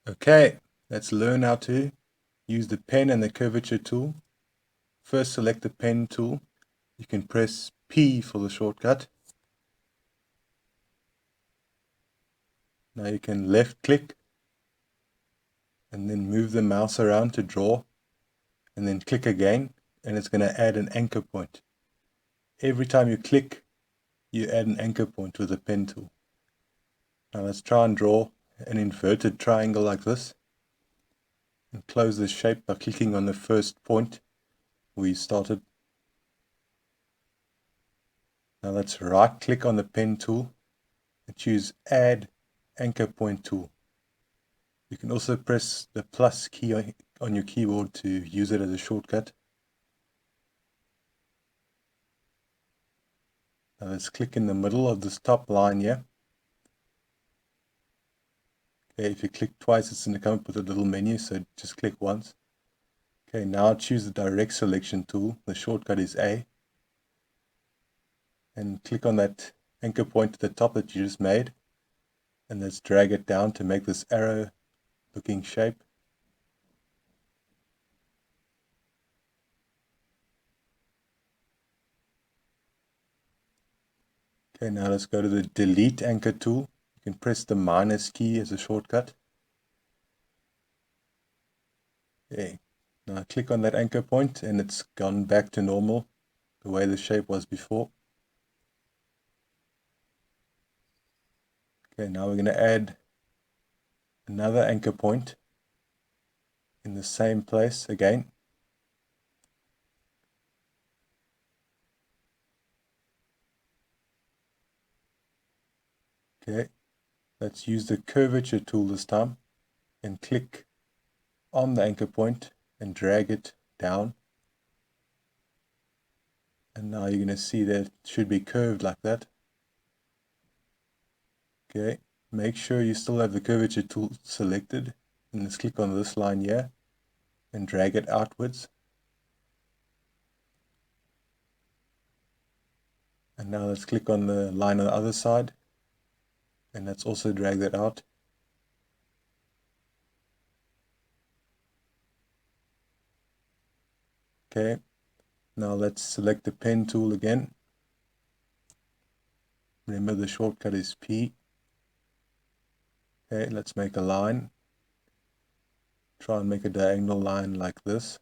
Okay, let's learn how to use the pen and the curvature tool. First, select the pen tool. You can press P for the shortcut. Now you can left click and then move the mouse around to draw, and then click again, and it's going to add an anchor point. Every time you click, you add an anchor point with the pen tool. Now let's try and draw an inverted triangle like this, and close the shape by clicking on the first point we started. Now let's right click on the pen tool and choose Add Anchor Point Tool. You can also press the plus key on your keyboard to use it as a shortcut. Now let's click in the middle of this top line here. Okay, if you click twice, it's going to come up with a little menu, so just click once. Okay, now choose the direct selection tool. The shortcut is A. And click on that anchor point at the top that you just made. And let's drag it down to make this arrow looking shape. Okay, now let's go to the delete anchor tool. You can press the minus key as a shortcut. Okay, now click on that anchor point and it's gone back to normal, the way the shape was before. Okay, now we're going to add another anchor point in the same place again. Okay, let's use the curvature tool this time and click on the anchor point and drag it down. And now you're going to see that it should be curved like that. Okay, make sure you still have the curvature tool selected, and let's click on this line here and drag it outwards. And now let's click on the line on the other side, and let's also drag that out. Okay, now let's select the pen tool again. Remember the shortcut is P. Okay, let's make a line. Try and make a diagonal line like this.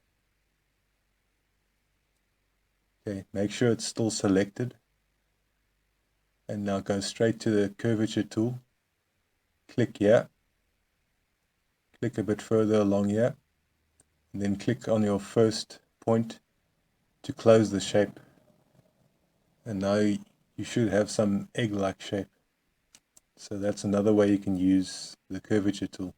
Okay, make sure it's still selected. And now go straight to the curvature tool. Click here. Click a bit further along here. And then click on your first point to close the shape. And now you should have some egg-like shape. So that's another way you can use the curvature tool.